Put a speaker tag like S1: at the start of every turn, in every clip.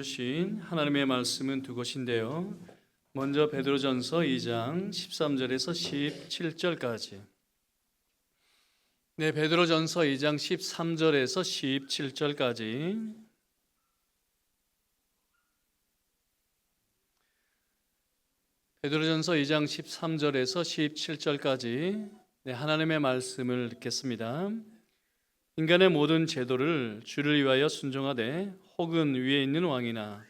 S1: 주신 하나님의 말씀은 두 곳인데요. 먼저 베드로전서 2장 13절에서 17절까지. 네, 베드로전서 2장 13절에서 17절까지. 베드로전서 2장 13절에서 17절까지 네, 하나님의 말씀을 듣겠습니다. 인간의 모든 제도를 주를 위하여 순종하되 혹은 위에 있는 왕이나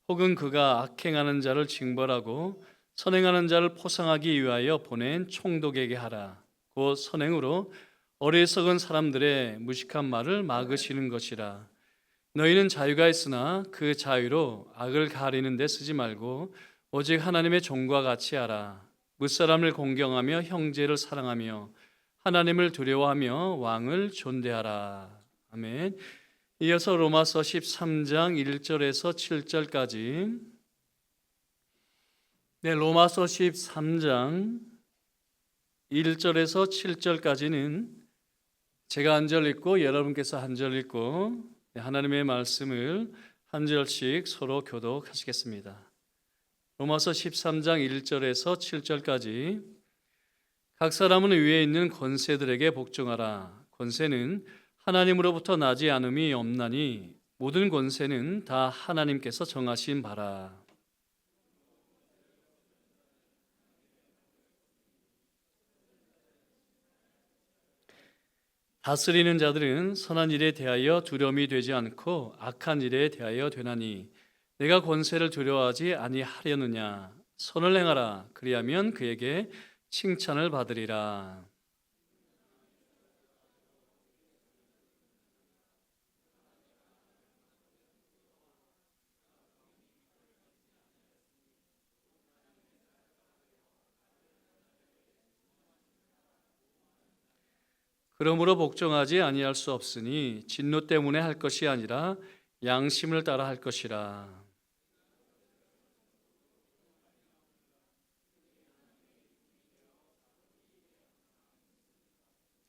S1: 혹은 그가 악행하는 자를 징벌하고 선행하는 자를 포상하기 위하여 보낸 총독에게 하라. 곧 선행으로 어리석은 사람들의 무식한 말을 막으시는 것이라. 너희는 자유가 있으나 그 자유로 악을 가리는 데 쓰지 말고 오직 하나님의 종과 같이 하라. 무사람을 공경하며 형제를 사랑하며 하나님을 두려워하며 왕을 존대하라. 아멘. 이어서 로마서 13장 1절에서 7절까지. 네, 로마서 13장 1절에서 7절까지는 제가 한 절 읽고 여러분께서 한 절 읽고 하나님의 말씀을 한 절씩 서로 교독하시겠습니다. 로마서 13장 1절에서 7절까지. 각 사람은 위에 있는 권세들에게 복종하라. 권세는 하나님으로부터 나지 않음이 없나니 모든 권세는 다 하나님께서 정하신 바라. 다스리는 자들은 선한 일에 대하여 두려움이 되지 않고 악한 일에 대하여 되나니 내가 권세를 두려워하지 아니하려느냐. 선을 행하라. 그리하면 그에게 칭찬을 받으리라. 그러므로 복종하지 아니할 수 없으니 진노 때문에 할 것이 아니라 양심을 따라 할 것이라.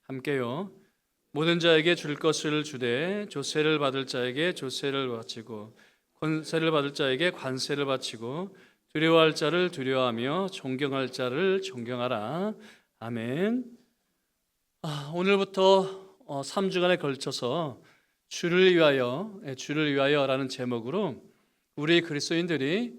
S1: 함께요. 모든 자에게 줄 것을 주되 조세를 받을 자에게 조세를 바치고 관세를 받을 자에게 관세를 바치고 두려워할 자를 두려워하며 존경할 자를 존경하라. 아멘. 오늘부터 3주간에 걸쳐서 주를 위하여라는 제목으로 우리 그리스도인들이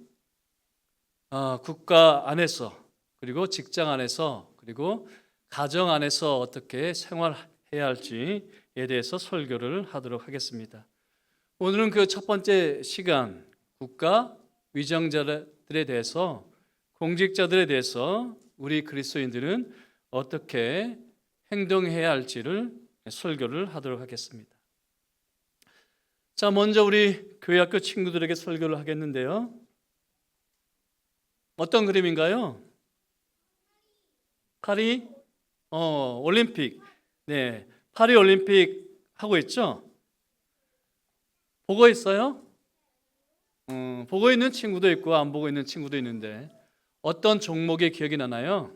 S1: 국가 안에서 그리고 직장 안에서 그리고 가정 안에서 어떻게 생활해야 할지에 대해서 설교를 하도록 하겠습니다. 오늘은 그 첫 번째 시간 국가 위정자들에 대해서 공직자들에 대해서 우리 그리스도인들은 어떻게 행동해야 할지를 설교를 하도록 하겠습니다. 자, 먼저 우리 교회학교 친구들에게 설교를 하겠는데요. 어떤 그림인가요? 파리 올림픽. 네, 파리 올림픽 하고 있죠? 보고 있어요? 보고 있는 친구도 있고 안 보고 있는 친구도 있는데 어떤 종목이 기억이 나나요?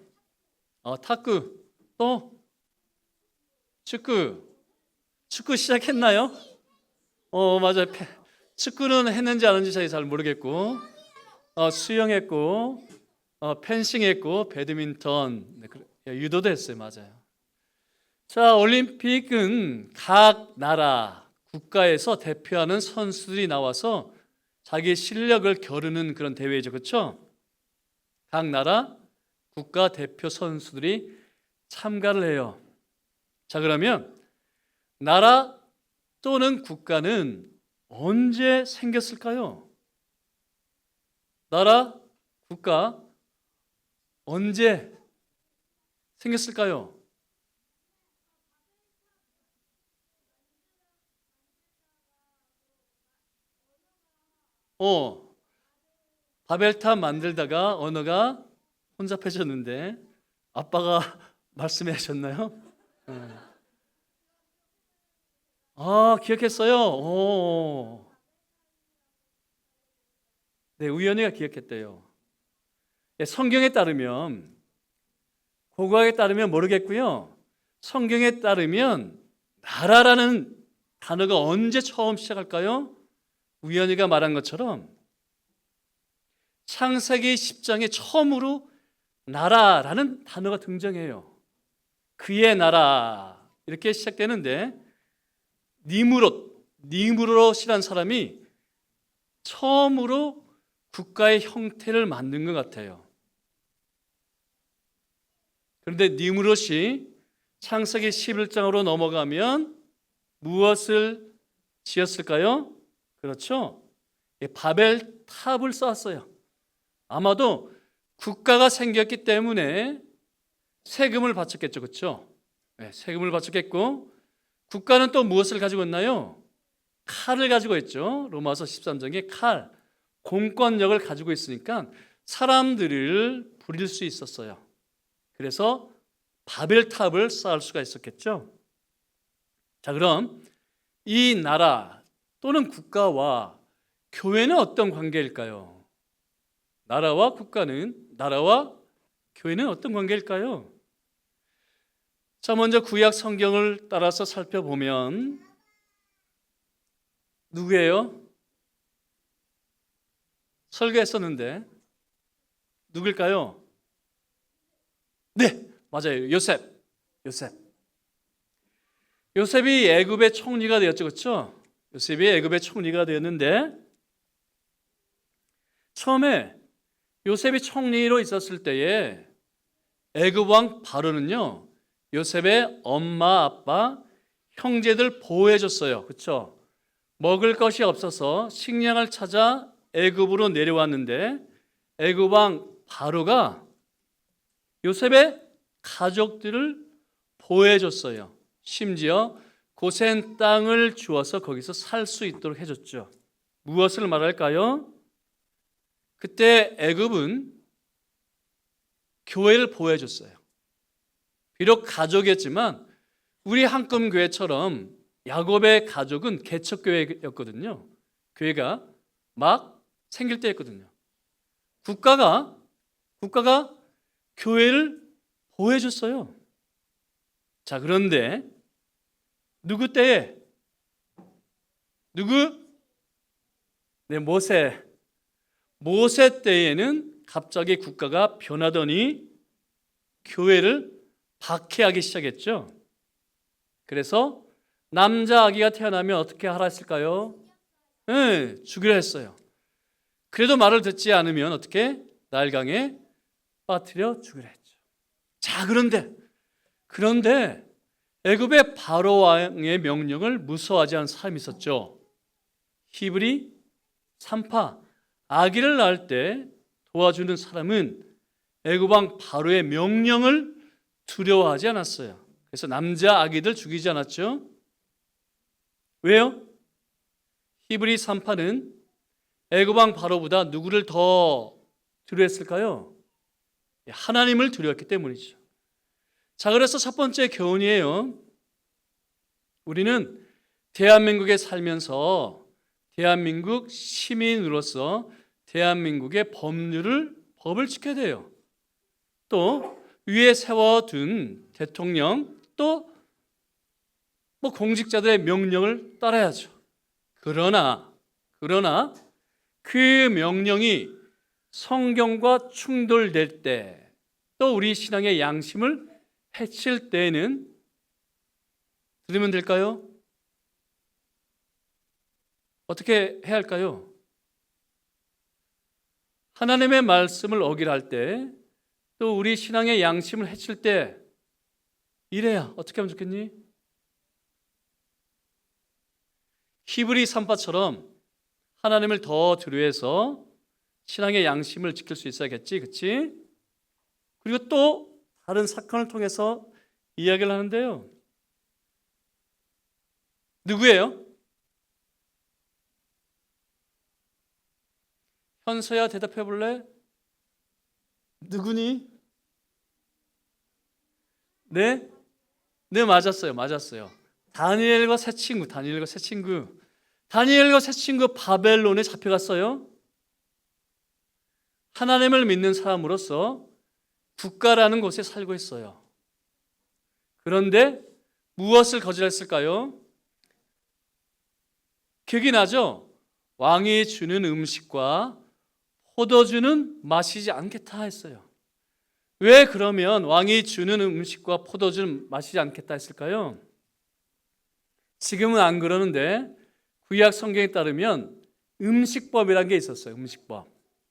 S1: 탁구, 또 축구 시작했나요? 맞아요. 축구는 했는지 안 했는지 잘 모르겠고 수영했고 펜싱했고 배드민턴, 유도도 했어요. 맞아요. 자, 올림픽은 각 나라 국가에서 대표하는 선수들이 나와서 자기 실력을 겨루는 그런 대회죠. 그렇죠? 각 나라 국가 대표 선수들이 참가를 해요. 자, 그러면 나라 또는 국가는 언제 생겼을까요? 나라, 국가 언제 생겼을까요? 바벨탑 만들다가 언어가 혼잡해졌는데 아빠가 말씀해 하셨나요? 기억했어요? 네, 우연히가 기억했대요. 성경에 따르면, 고고학에 따르면 모르겠고요. 성경에 따르면 나라라는 단어가 언제 처음 시작할까요? 우연히가 말한 것처럼 창세기 10장에 처음으로 나라라는 단어가 등장해요. 그의 나라 이렇게 시작되는데 니무롯이라는 사람이 처음으로 국가의 형태를 만든 것 같아요. 그런데 니무롯이 창세기 11장으로 넘어가면 무엇을 지었을까요? 그렇죠. 바벨 탑을 쌓았어요. 아마도 국가가 생겼기 때문에 세금을 바쳤겠죠. 그렇죠? 네, 세금을 바쳤겠고 국가는 또 무엇을 가지고 있나요? 칼을 가지고 있죠. 로마서 13장에 칼, 공권력을 가지고 있으니까 사람들을 부릴 수 있었어요. 그래서 바벨탑을 쌓을 수가 있었겠죠. 자, 그럼 이 나라 또는 국가와 교회는 어떤 관계일까요? 나라와 교회는 어떤 관계일까요? 자, 먼저 구약 성경을 따라서 살펴보면 누구예요? 설교했었는데 누굴까요? 네, 맞아요. 요셉이 애굽의 총리가 되었죠. 그렇죠? 요셉이 애굽의 총리가 되었는데 처음에 요셉이 총리로 있었을 때에 애굽 왕 바로는요 요셉의 엄마, 아빠, 형제들 보호해 줬어요. 그렇죠? 먹을 것이 없어서 식량을 찾아 애굽으로 내려왔는데 애굽 왕 바로가 요셉의 가족들을 보호해 줬어요. 심지어 고센 땅을 주어서 거기서 살 수 있도록 해줬죠. 무엇을 말할까요? 그때 애굽은 교회를 보호해 줬어요. 비록 가족이었지만 우리 한금교회처럼 야곱의 가족은 개척교회였거든요. 교회가 막 생길 때였거든요. 국가가 교회를 보호해 줬어요. 자, 그런데 누구 때에? 네, 모세 때에는 갑자기 국가가 변하더니 교회를 박해하기 시작했죠. 그래서 남자 아기가 태어나면 어떻게 하라 했을까요? 네, 죽이라 했어요. 그래도 말을 듣지 않으면 어떻게? 나일강에 빠뜨려 죽이라 했죠. 자, 그런데 애굽의 바로 왕의 명령을 무서워하지 않은 사람이 있었죠. 히브리 산파, 아기를 낳을 때 도와주는 사람은 애굽 왕 바로의 명령을 두려워하지 않았어요. 그래서 남자 아기들 죽이지 않았죠. 왜요? 히브리 산파는 애굽 왕 바로보다 누구를 더 두려워했을까요? 하나님을 두려웠기 때문이죠. 자, 그래서 첫 번째 교훈이에요. 우리는 대한민국에 살면서 대한민국 시민으로서 대한민국의 법을 지켜야 돼요. 또 위에 세워둔 대통령 또 공직자들의 명령을 따라야죠. 그러나 그 명령이 성경과 충돌될 때 또 우리 신앙의 양심을 해칠 때에는 들으면 될까요? 어떻게 해야 할까요? 하나님의 말씀을 어기라 할 때 또 우리 신앙의 양심을 해칠 때 이래야 어떻게 하면 좋겠니? 히브리 산파처럼 하나님을 더 두려워해서 신앙의 양심을 지킬 수 있어야겠지, 그렇지? 그리고 또 다른 사건을 통해서 이야기를 하는데요. 누구예요? 현서야 대답해 볼래? 누구니? 네, 맞았어요. 다니엘과 새 친구. 다니엘과 새 친구 바벨론에 잡혀갔어요. 하나님을 믿는 사람으로서 국가라는 곳에 살고 있어요. 그런데 무엇을 거절했을까요? 기억이 나죠? 왕이 주는 음식과 포도주는 마시지 않겠다 했어요. 왜 그러면 왕이 주는 음식과 포도주는 마시지 않겠다 했을까요? 지금은 안 그러는데 구약 성경에 따르면 음식법이라는 게 있었어요. 음식법.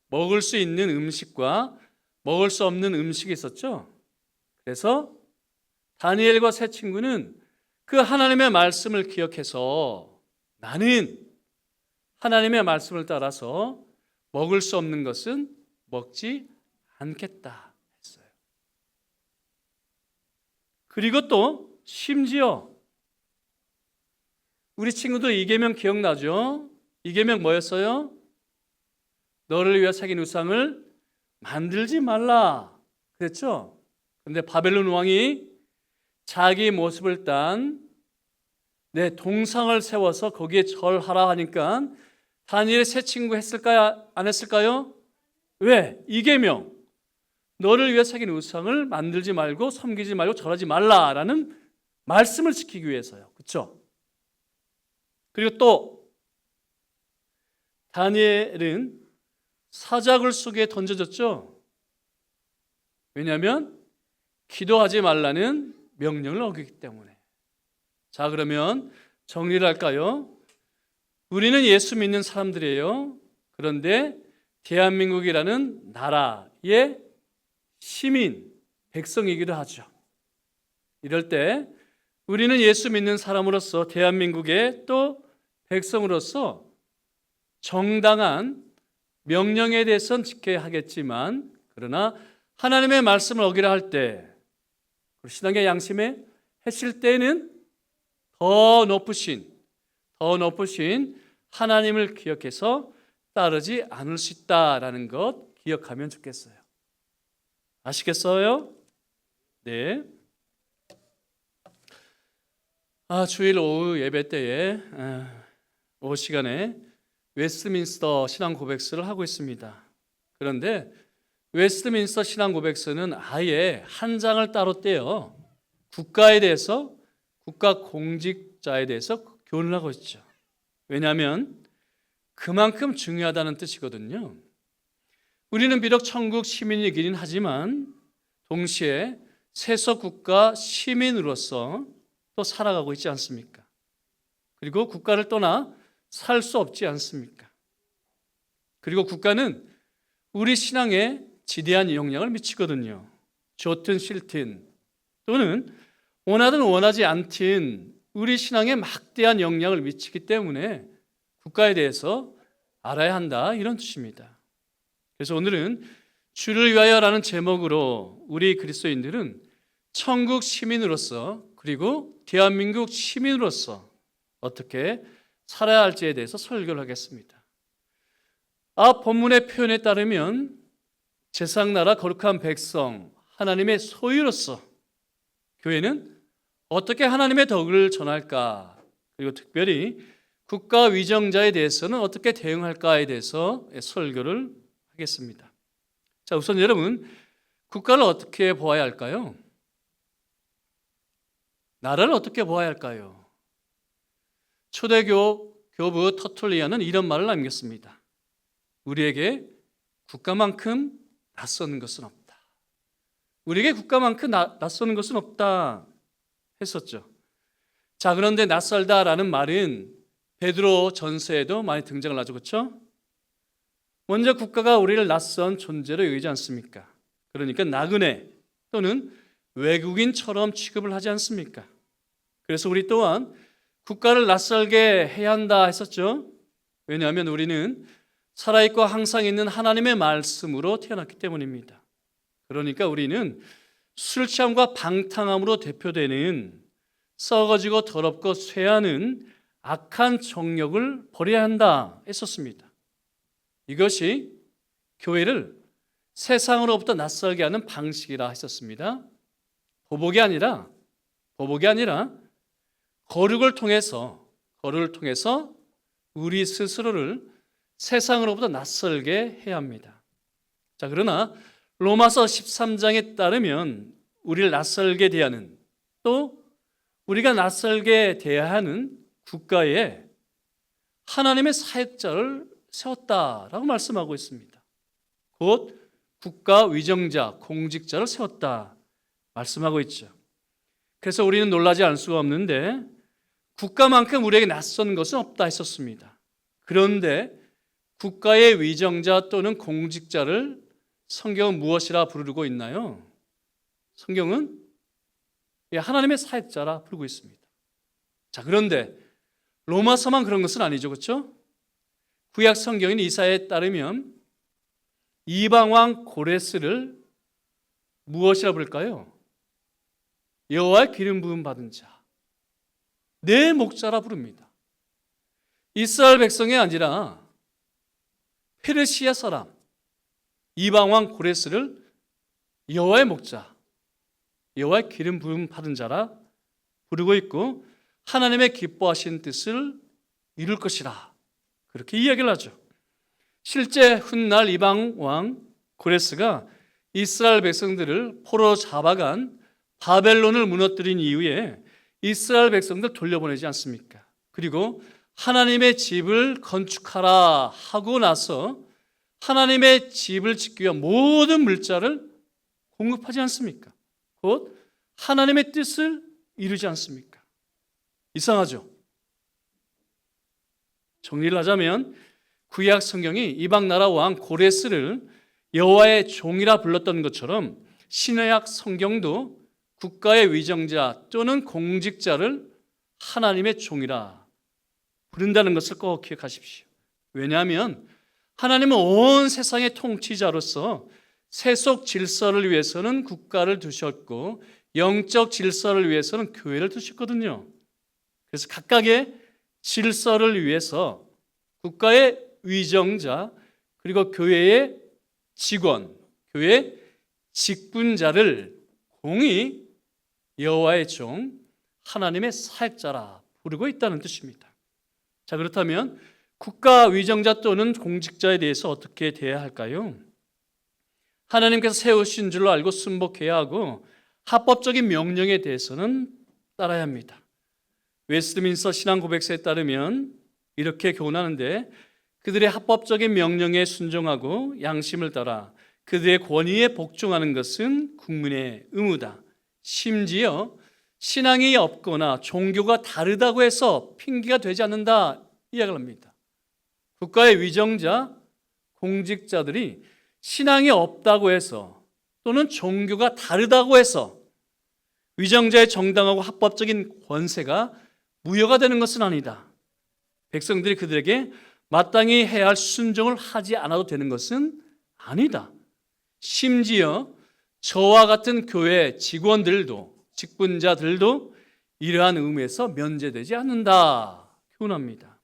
S1: 먹을 수 있는 음식과 먹을 수 없는 음식이 있었죠. 그래서 다니엘과 세 친구는 그 하나님의 말씀을 기억해서 나는 하나님의 말씀을 따라서 먹을 수 없는 것은 먹지 않겠다 했어요. 그리고 또 심지어 우리 친구들 이계명 기억나죠? 이계명 뭐였어요? 너를 위하여 새긴 우상을 만들지 말라 그랬죠? 그런데 바벨론 왕이 자기 모습을 딴 동상을 세워서 거기에 절하라 하니까 다니엘의 세 친구 했을까요? 안 했을까요? 왜? 이계명 너를 위해 새긴 우상을 만들지 말고 섬기지 말고 절하지 말라라는 말씀을 지키기 위해서요. 그렇죠? 그리고 또 다니엘은 사자굴 속에 던져졌죠. 왜냐하면 기도하지 말라는 명령을 어기기 때문에. 자, 그러면 정리를 할까요? 우리는 예수 믿는 사람들이에요. 그런데 대한민국이라는 나라의 시민, 백성이기도 하죠. 이럴 때 우리는 예수 믿는 사람으로서 대한민국의 또 백성으로서 정당한 명령에 대해서는 지켜야 하겠지만 그러나 하나님의 말씀을 어기라 할 때 신앙의 양심에 했을 때는 더 높으신 하나님을 기억해서 따르지 않을 수 있다라는 것 기억하면 좋겠어요. 아시겠어요? 네. 주일 오후 예배 때에 오후 시간에 웨스트민스터 신앙 고백서를 하고 있습니다. 그런데 웨스트민스터 신앙 고백서는 아예 한 장을 따로 떼어 국가에 대해서 국가 공직자에 대해서 교훈을 하고 있죠. 왜냐하면 그만큼 중요하다는 뜻이거든요. 우리는 비록 천국 시민이긴 하지만 동시에 세속 국가 시민으로서 또 살아가고 있지 않습니까? 그리고 국가를 떠나 살 수 없지 않습니까? 그리고 국가는 우리 신앙에 지대한 영향을 미치거든요. 좋든 싫든 또는 원하든 원하지 않든 우리 신앙에 막대한 영향을 미치기 때문에 국가에 대해서 알아야 한다 이런 뜻입니다. 그래서 오늘은 주를 위하여라는 제목으로 우리 그리스도인들은 천국 시민으로서 그리고 대한민국 시민으로서 어떻게 살아야 할지에 대해서 설교를 하겠습니다. 본문의 표현에 따르면 제상나라 거룩한 백성 하나님의 소유로서 교회는 어떻게 하나님의 덕을 전할까 그리고 특별히 국가 위정자에 대해서는 어떻게 대응할까에 대해서 설교를 하겠습니다. 자, 우선 여러분 국가를 어떻게 보아야 할까요? 나라를 어떻게 보아야 할까요? 초대교 교부 터툴리안은 이런 말을 남겼습니다. 우리에게 국가만큼 낯선 것은 없다. 우리에게 국가만큼 낯선 것은 없다 했었죠. 자, 그런데 낯설다라는 말은 베드로 전서에도 많이 등장을 하죠. 그렇죠? 먼저 국가가 우리를 낯선 존재로 여기지 않습니까? 그러니까 나그네 또는 외국인처럼 취급을 하지 않습니까? 그래서 우리 또한 국가를 낯설게 해야 한다 했었죠. 왜냐하면 우리는 살아있고 항상 있는 하나님의 말씀으로 태어났기 때문입니다. 그러니까 우리는 술 취함과 방탕함으로 대표되는 썩어지고 더럽고 쇠하는 악한 정욕을 버려야 한다 했었습니다. 이것이 교회를 세상으로부터 낯설게 하는 방식이라 했었습니다. 보복이 아니라 거룩을 통해서 우리 스스로를 세상으로부터 낯설게 해야 합니다. 자, 그러나 로마서 13장에 따르면 우리를 낯설게 대하는 또 우리가 낯설게 대해야 하는 국가에 하나님의 사역자를 세웠다라고 말씀하고 있습니다. 곧 국가 위정자, 공직자를 세웠다 말씀하고 있죠. 그래서 우리는 놀라지 않을 수가 없는데 국가만큼 우리에게 낯선 것은 없다 했었습니다. 그런데 국가의 위정자 또는 공직자를 성경은 무엇이라 부르고 있나요? 성경은 하나님의 사역자라 부르고 있습니다. 자, 그런데 로마서만 그런 것은 아니죠, 그렇죠? 구약 성경인 이사야에 따르면 이방왕 고레스를 무엇이라 부를까요? 여호와의 기름 부음 받은 자, 내 목자라 부릅니다. 이스라엘 백성이 아니라 페르시아 사람 이방왕 고레스를 여호와의 목자, 여호와의 기름 부음 받은 자라 부르고 있고 하나님의 기뻐하신 뜻을 이룰 것이라 그렇게 이야기를 하죠. 실제 훗날 이방왕 고레스가 이스라엘 백성들을 포로로 잡아간 바벨론을 무너뜨린 이후에 이스라엘 백성들 돌려보내지 않습니까? 그리고 하나님의 집을 건축하라 하고 나서 하나님의 집을 짓기 위한 모든 물자를 공급하지 않습니까? 곧 하나님의 뜻을 이루지 않습니까? 이상하죠? 정리를 하자면 구약 성경이 이방 나라 왕 고레스를 여호와의 종이라 불렀던 것처럼 신약 성경도 국가의 위정자 또는 공직자를 하나님의 종이라 부른다는 것을 꼭 기억하십시오. 왜냐하면 하나님은 온 세상의 통치자로서 세속 질서를 위해서는 국가를 두셨고 영적 질서를 위해서는 교회를 두셨거든요. 그래서 각각의 질서를 위해서 국가의 위정자 그리고 교회의 직원, 교회의 직분자를 공히 여호와의 종, 하나님의 사역자라 부르고 있다는 뜻입니다. 자, 그렇다면 국가 위정자 또는 공직자에 대해서 어떻게 대해야 할까요? 하나님께서 세우신 줄로 알고 순복해야 하고 합법적인 명령에 대해서는 따라야 합니다. 웨스트민스터 신앙고백서에 따르면 이렇게 교훈하는데 그들의 합법적인 명령에 순종하고 양심을 따라 그들의 권위에 복종하는 것은 국민의 의무다. 심지어 신앙이 없거나 종교가 다르다고 해서 핑계가 되지 않는다 이야기를 합니다. 국가의 위정자, 공직자들이 신앙이 없다고 해서 또는 종교가 다르다고 해서 위정자의 정당하고 합법적인 권세가 무효가 되는 것은 아니다. 백성들이 그들에게 마땅히 해야 할 순종을 하지 않아도 되는 것은 아니다. 심지어 저와 같은 교회 직원들도 직분자들도 이러한 의무에서 면제되지 않는다 교훈합니다.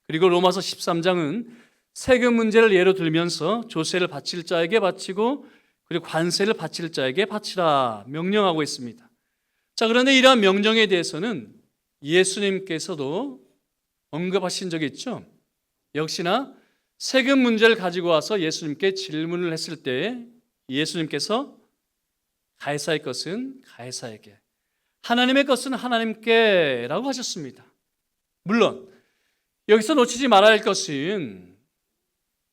S1: 그리고 로마서 13장은 세금 문제를 예로 들면서 조세를 바칠 자에게 바치고 그리고 관세를 바칠 자에게 바치라 명령하고 있습니다. 자, 그런데 이러한 명령에 대해서는 예수님께서도 언급하신 적이 있죠. 역시나 세금 문제를 가지고 와서 예수님께 질문을 했을 때 예수님께서 가이사의 것은 가이사에게, 하나님의 것은 하나님께 라고 하셨습니다. 물론 여기서 놓치지 말아야 할 것은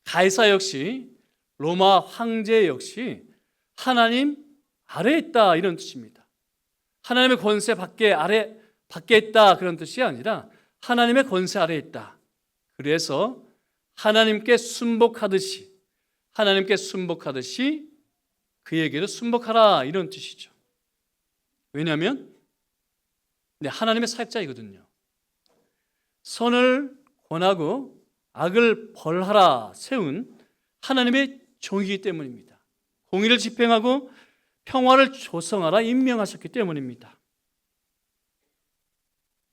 S1: 가이사 역시 로마 황제 역시 하나님 아래에 있다 이런 뜻입니다. 하나님의 권세 밖에 있다 그런 뜻이 아니라 하나님의 권세 아래에 있다. 그래서 하나님께 순복하듯이 그에게도 순복하라 이런 뜻이죠. 왜냐하면 하나님의 사역자이거든요. 선을 권하고 악을 벌하라 세운 하나님의 종이기 때문입니다. 공의를 집행하고 평화를 조성하라 임명하셨기 때문입니다.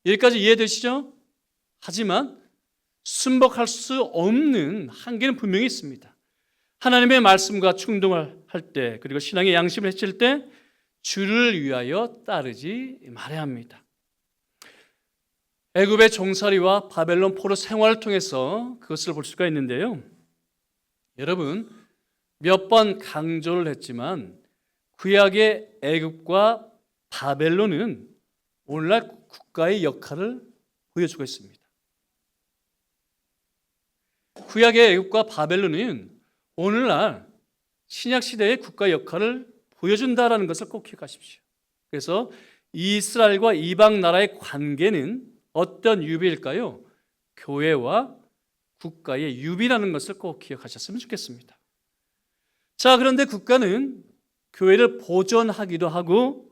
S1: 여기까지 이해되시죠? 하지만 순복할 수 없는 한계는 분명히 있습니다. 하나님의 말씀과 충동을 할 때 그리고 신앙의 양심을 해칠 때 주를 위하여 따르지 말아야 합니다. 애굽의 종살이와 바벨론 포로 생활을 통해서 그것을 볼 수가 있는데요. 여러분 몇 번 강조를 했지만 구약의 애굽과 바벨론은 오늘날 국가의 역할을 보여주고 있습니다. 구약의 애굽과 바벨론은 오늘날 신약 시대의 국가 역할을 보여준다라는 것을 꼭 기억하십시오. 그래서 이스라엘과 이방 나라의 관계는 어떤 유비일까요? 교회와 국가의 유비라는 것을 꼭 기억하셨으면 좋겠습니다. 자, 그런데 국가는 교회를 보존하기도 하고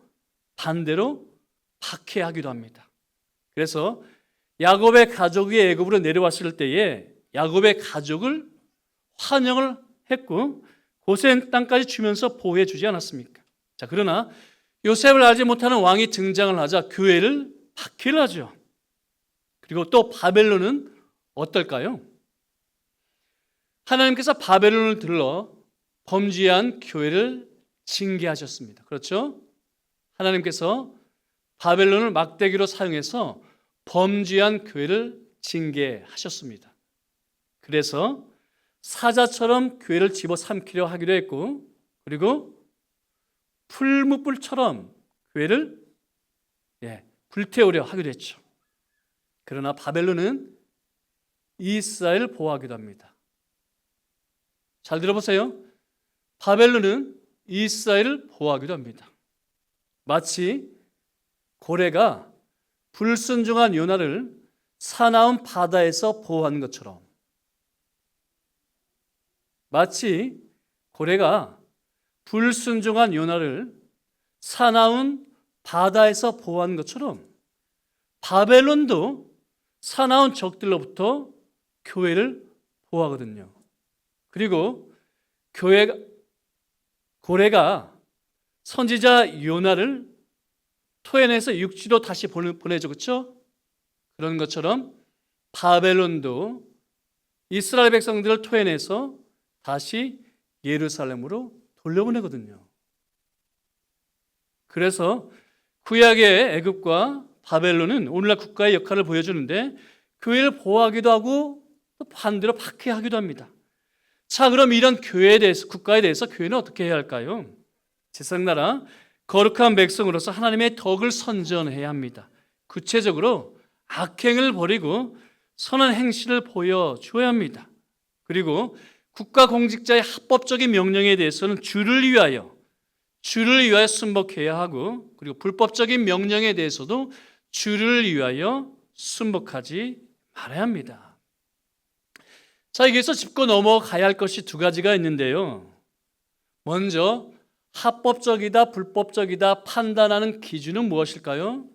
S1: 반대로 박해하기도 합니다. 그래서 야곱의 가족이 애굽으로 내려왔을 때에 야곱의 가족을 환영을 했고 고센 땅까지 주면서 보호해 주지 않았습니까? 자, 그러나 요셉을 알지 못하는 왕이 등장을 하자 교회를 박해를 하죠. 그리고 또 바벨론은 어떨까요? 하나님께서 바벨론을 들러 범죄한 교회를 징계하셨습니다. 그렇죠? 하나님께서 바벨론을 막대기로 사용해서 범죄한 교회를 징계하셨습니다. 그래서 사자처럼 교회를 집어삼키려 하기도 했고, 그리고 풀무불처럼 교회를 불태우려 하기도 했죠. 그러나 바벨론은 이스라엘을 보호하기도 합니다. 잘 들어보세요. 바벨론은 이스라엘을 보호하기도 합니다. 마치 고래가 불순종한 요나를 사나운 바다에서 보호한 것처럼, 마치 고래가 불순종한 요나를 사나운 바다에서 보호한 것처럼 바벨론도 사나운 적들로부터 교회를 보호하거든요. 그리고 고래가 선지자 요나를 토해내서 육지로 다시 보내죠. 그렇죠? 그런 것처럼 바벨론도 이스라엘 백성들을 토해내서 다시 예루살렘으로 돌려보내거든요. 그래서 구약의 애굽과 바벨론은 오늘날 국가의 역할을 보여주는데 교회를 보호하기도 하고 또 반대로 박해하기도 합니다. 자, 그럼 이런 교회에 대해서, 국가에 대해서 교회는 어떻게 해야 할까요? 제사장나라 거룩한 백성으로서 하나님의 덕을 선전해야 합니다. 구체적으로 악행을 버리고 선한 행실을 보여줘야 합니다. 그리고 국가 공직자의 합법적인 명령에 대해서는 주를 위하여 순복해야 하고, 그리고 불법적인 명령에 대해서도 주를 위하여 순복하지 말아야 합니다. 자, 여기서 짚고 넘어가야 할 것이 두 가지가 있는데요. 먼저 합법적이다, 불법적이다 판단하는 기준은 무엇일까요?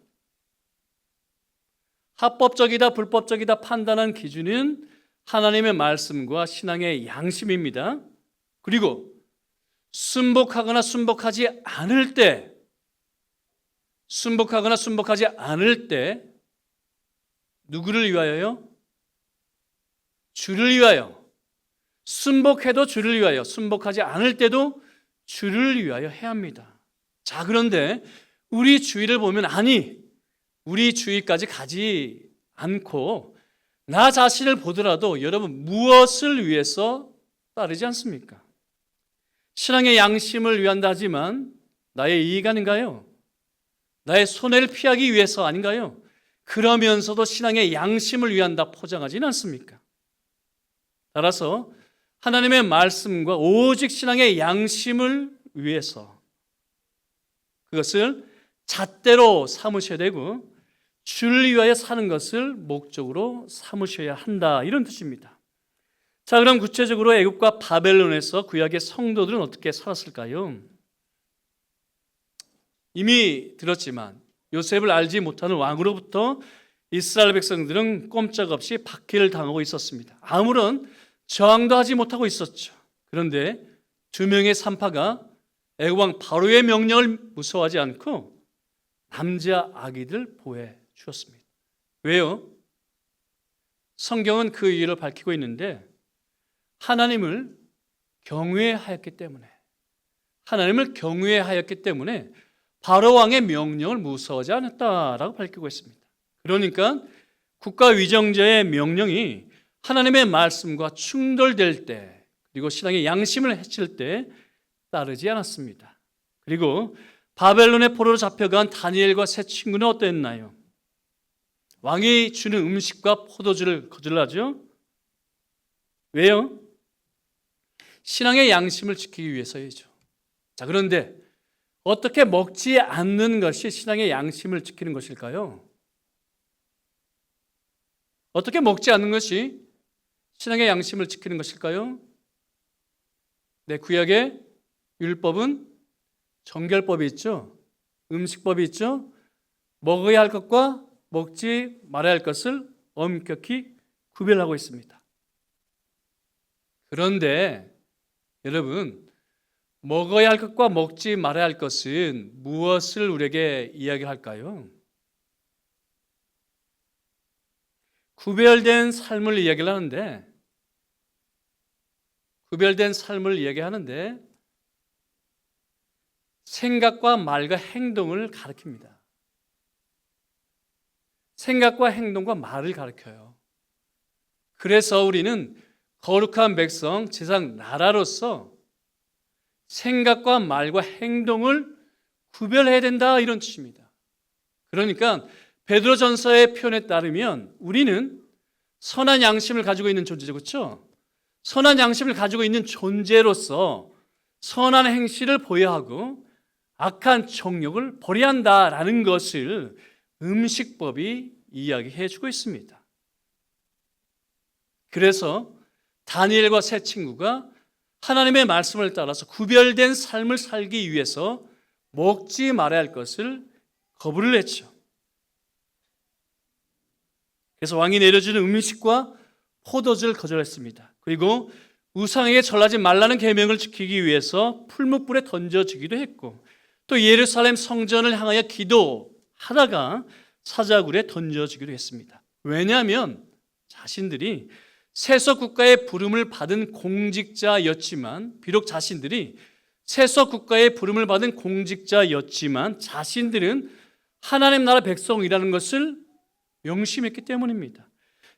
S1: 합법적이다, 불법적이다 판단하는 기준은 하나님의 말씀과 신앙의 양심입니다. 그리고 순복하거나 순복하지 않을 때 누구를 위하여요? 주를 위하여. 순복해도 주를 위하여, 순복하지 않을 때도 주를 위하여 해야 합니다. 자, 그런데 우리 주의를 보면 우리 주의까지 가지 않고 나 자신을 보더라도 여러분 무엇을 위해서 따르지 않습니까? 신앙의 양심을 위한다 하지만 나의 이익 아닌가요? 나의 손해를 피하기 위해서 아닌가요? 그러면서도 신앙의 양심을 위한다 포장하지는 않습니까? 따라서 하나님의 말씀과 오직 신앙의 양심을 위해서 그것을 잣대로 삼으셔야 되고 주를 위하여 사는 것을 목적으로 삼으셔야 한다, 이런 뜻입니다. 자, 그럼 구체적으로 애굽과 바벨론에서 구약의 성도들은 어떻게 살았을까요? 이미 들었지만 요셉을 알지 못하는 왕으로부터 이스라엘 백성들은 꼼짝없이 박해를 당하고 있었습니다. 아무런 저항도 하지 못하고 있었죠. 그런데 두 명의 산파가 애굽 왕 바로의 명령을 무서워하지 않고 남자 아기들 보호해 주었습니다. 왜요? 성경은 그 이유를 밝히고 있는데 하나님을 경외하였기 때문에 바로 왕의 명령을 무서워하지 않았다라고 밝히고 있습니다. 그러니까 국가 위정자의 명령이 하나님의 말씀과 충돌될 때, 그리고 신앙의 양심을 해칠 때 따르지 않았습니다. 그리고 바벨론의 포로로 잡혀간 다니엘과 세 친구는 어땠나요? 왕이 주는 음식과 포도주를 거절하죠. 왜요? 신앙의 양심을 지키기 위해서이죠. 자, 그런데 어떻게 먹지 않는 것이 신앙의 양심을 지키는 것일까요? 어떻게 먹지 않는 것이 신앙의 양심을 지키는 것일까요? 네, 구약의 율법은 정결법이 있죠. 음식법이 있죠. 먹어야 할 것과 먹지 말아야 할 것을 엄격히 구별하고 있습니다. 그런데 여러분, 먹어야 할 것과 먹지 말아야 할 것은 무엇을 우리에게 이야기할까요? 구별된 삶을 이야기를 하는데, 생각과 말과 행동을 가리킵니다. 생각과 행동과 말을 가리켜요. 그래서 우리는 거룩한 백성, 제사장 나라로서 생각과 말과 행동을 구별해야 된다, 이런 뜻입니다. 그러니까 베드로전서의 표현에 따르면 우리는 선한 양심을 가지고 있는 존재죠, 그렇죠? 선한 양심을 가지고 있는 존재로서 선한 행실을 보여야 하고 악한 정욕을 버려야 한다라는 것을 음식법이 이야기해 주고 있습니다. 그래서 다니엘과 세 친구가 하나님의 말씀을 따라서 구별된 삶을 살기 위해서 먹지 말아야 할 것을 거부를 했죠. 그래서 왕이 내려주는 음식과 포도주를 거절했습니다. 그리고 우상에게 절하지 말라는 계명을 지키기 위해서 풀무불에 던져지기도 했고, 또 예루살렘 성전을 향하여 기도하다가 사자굴에 던져지기도 했습니다. 왜냐하면 자신들이 세속 국가의 부름을 받은 공직자였지만, 비록 자신들이 세속 국가의 부름을 받은 공직자였지만 자신들은 하나님 나라 백성이라는 것을 명심했기 때문입니다.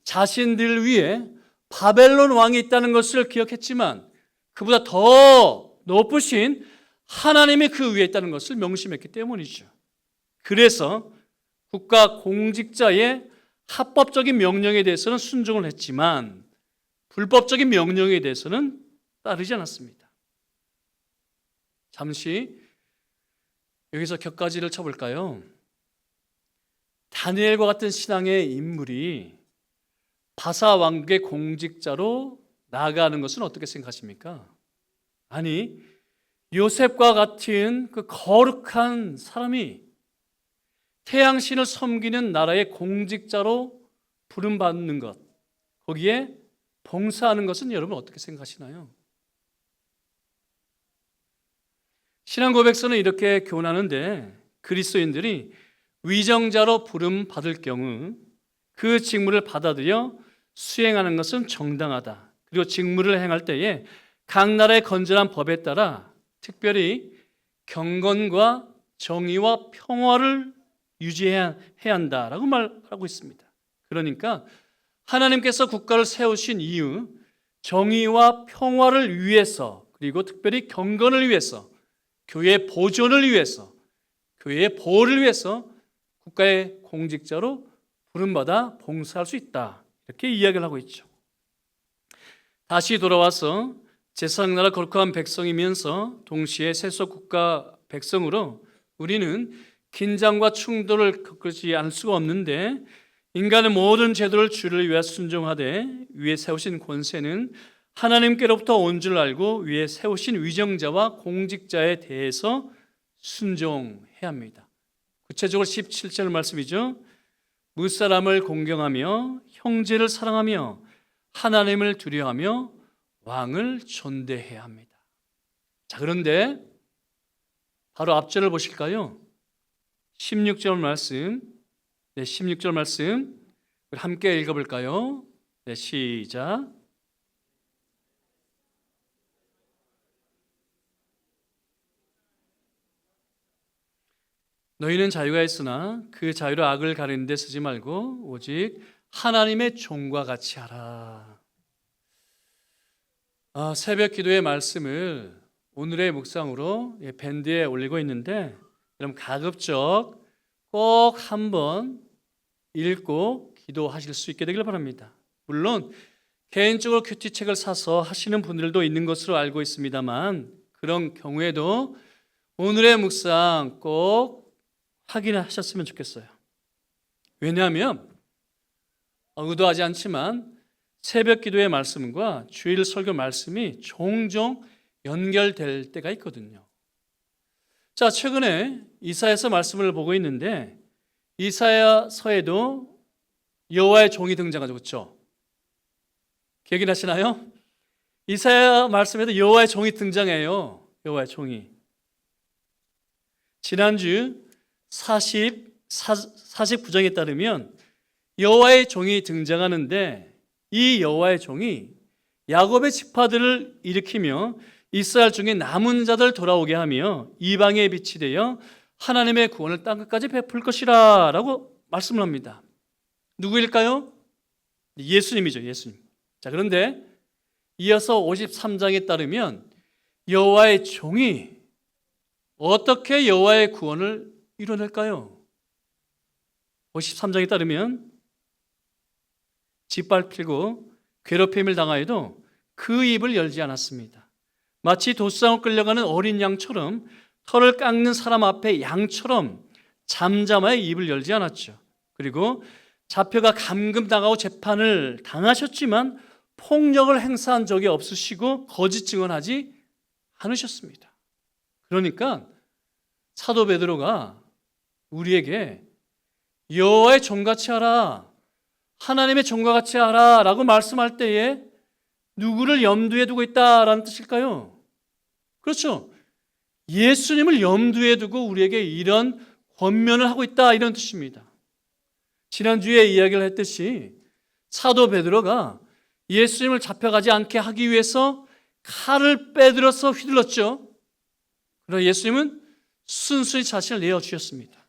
S1: 자신들 위에 바벨론 왕이 있다는 것을 기억했지만 그보다 더 높으신 하나님이 그 위에 있다는 것을 명심했기 때문이죠. 그래서 국가 공직자의 합법적인 명령에 대해서는 순종을 했지만 불법적인 명령에 대해서는 따르지 않았습니다. 잠시 여기서 격가지를 쳐볼까요? 다니엘과 같은 신앙의 인물이 바사 왕국의 공직자로 나아가는 것은 어떻게 생각하십니까? 아니, 요셉과 같은 그 거룩한 사람이 태양신을 섬기는 나라의 공직자로 부름받는 것, 거기에 봉사하는 것은 여러분 어떻게 생각하시나요? 신앙 고백서는 이렇게 교훈하는데, 그리스도인들이 위정자로 부름받을 경우 그 직무를 받아들여 수행하는 것은 정당하다. 그리고 직무를 행할 때에 각 나라의 건전한 법에 따라 특별히 경건과 정의와 평화를 유지해야 한다라고 말하고 있습니다. 그러니까 하나님께서 국가를 세우신 이유, 정의와 평화를 위해서, 그리고 특별히 경건을 위해서, 교회의 보존을 위해서, 교회의 보호를 위해서 국가의 공직자로 부름받아 봉사할 수 있다, 이렇게 이야기를 하고 있죠. 다시 돌아와서 제사장 나라 거룩한 백성이면서 동시에 세속 국가 백성으로 우리는 긴장과 충돌을 겪지 않을 수가 없는데, 인간의 모든 제도를 주를 위해 순종하되 위에 세우신 권세는 하나님께로부터 온 줄 알고 위에 세우신 위정자와 공직자에 대해서 순종해야 합니다. 구체적으로 17절 말씀이죠. 무사람을 공경하며 형제를 사랑하며 하나님을 두려워하며 왕을 존대해야 합니다. 자, 그런데 바로 앞절을 보실까요? 16절 말씀, 16절 말씀 함께 읽어볼까요? 시작. 너희는 자유가 있으나 그 자유로 악을 가리는 데 쓰지 말고 오직 하나님의 종과 같이 하라. 새벽 기도의 말씀을 오늘의 묵상으로 밴드에 올리고 있는데, 여러분 가급적 꼭 한번 읽고 기도하실 수 있게 되길 바랍니다. 물론 개인적으로 큐티책을 사서 하시는 분들도 있는 것으로 알고 있습니다만 그런 경우에도 오늘의 묵상 꼭 확인하셨으면 좋겠어요. 왜냐하면 의도하지 않지만 새벽 기도의 말씀과 주일 설교 말씀이 종종 연결될 때가 있거든요. 자, 최근에 이사야서 말씀을 보고 있는데 이사야서에도 여호와의 종이 등장하죠. 그렇죠? 기억이 나시나요? 이사야 말씀에도 여호와의 종이 등장해요. 여호와의 종이. 지난주 49장에 따르면 여호와의 종이 등장하는데 이 여호와의 종이 야곱의 지파들을 일으키며 이스라엘 중에 남은 자들 돌아오게 하며 이방의 빛이 되어 하나님의 구원을 땅끝까지 베풀 것이라 라고 말씀을 합니다. 누구일까요? 예수님이죠. 예수님. 자, 그런데 이어서 53장에 따르면 여호와의 종이 어떻게 여호와의 구원을 이뤄낼까요? 53장에 따르면 짓밟히고 괴롭힘을 당하여도 그 입을 열지 않았습니다. 마치 도수장을 끌려가는 어린 양처럼 털을 깎는 사람 앞에 양처럼 잠잠하여 입을 열지 않았죠. 그리고 잡혀가 감금당하고 재판을 당하셨지만 폭력을 행사한 적이 없으시고 거짓 증언하지 않으셨습니다. 그러니까 사도 베드로가 우리에게 여호와의 종같이 하라, 하나님의 종과 같이 하라 라고 말씀할 때에 누구를 염두에 두고 있다라는 뜻일까요? 그렇죠. 예수님을 염두에 두고 우리에게 이런 권면을 하고 있다 이런 뜻입니다. 지난주에 이야기를 했듯이 사도 베드로가 예수님을 잡혀가지 않게 하기 위해서 칼을 빼들어서 휘둘렀죠. 그러나 예수님은 순순히 자신을 내어주셨습니다.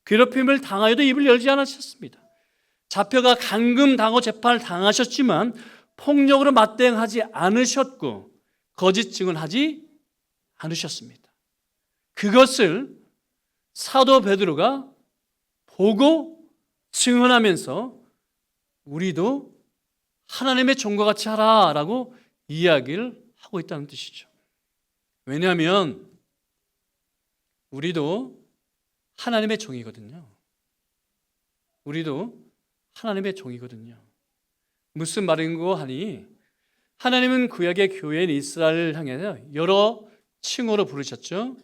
S1: 괴롭힘을 당하여도 입을 열지 않으셨습니다. 잡혀가 감금당하고 재판을 당하셨지만 폭력으로 맞대응하지 않으셨고 거짓 증언하지 않으셨습니다. 그것을 사도 베드로가 보고 증언하면서 우리도 하나님의 종과 같이 하라라고 이야기를 하고 있다는 뜻이죠. 왜냐하면 우리도 하나님의 종이거든요. 우리도 하나님의 종이거든요. 무슨 말인고 하니 하나님은 구약의 교회인 이스라엘을 향해서 여러 칭호로 부르셨죠.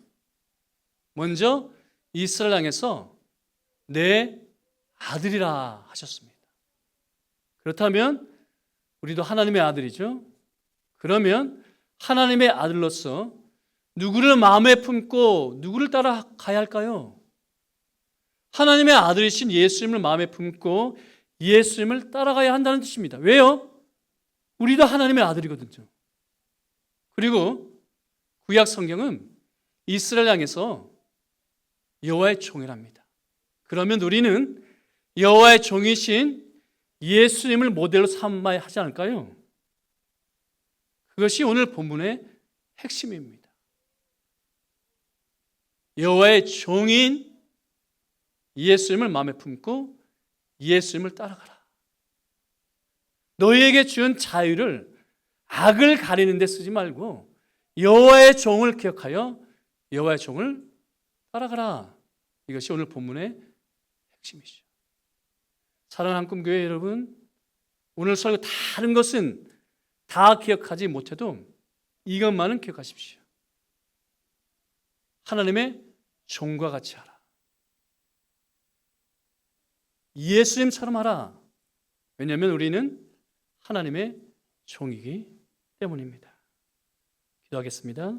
S1: 먼저 이스라엘 향해서 내 아들이라 하셨습니다. 그렇다면 우리도 하나님의 아들이죠. 그러면 하나님의 아들로서 누구를 마음에 품고 누구를 따라가야 할까요? 하나님의 아들이신 예수님을 마음에 품고 예수님을 따라가야 한다는 뜻입니다. 왜요? 우리도 하나님의 아들이거든요. 그리고 구약 성경은 이스라엘 향해서 여호와의 종이랍니다. 그러면 우리는 여호와의 종이신 예수님을 모델로 삼아야 하지 않을까요? 그것이 오늘 본문의 핵심입니다. 여호와의 종인 예수님을 마음에 품고 예수님을 따라가라. 너희에게 주는 자유를 악을 가리는 데 쓰지 말고 여호와의 종을 기억하여 여호와의 종을 따라가라. 이것이 오늘 본문의 핵심이죠. 사랑하는 한꿈교회 여러분, 오늘 설교 다른 것은 다 기억하지 못해도 이것만은 기억하십시오. 하나님의 종과 같이 하라. 예수님처럼 하라. 왜냐하면 우리는 하나님의 종이기 때문입니다. 기도하겠습니다.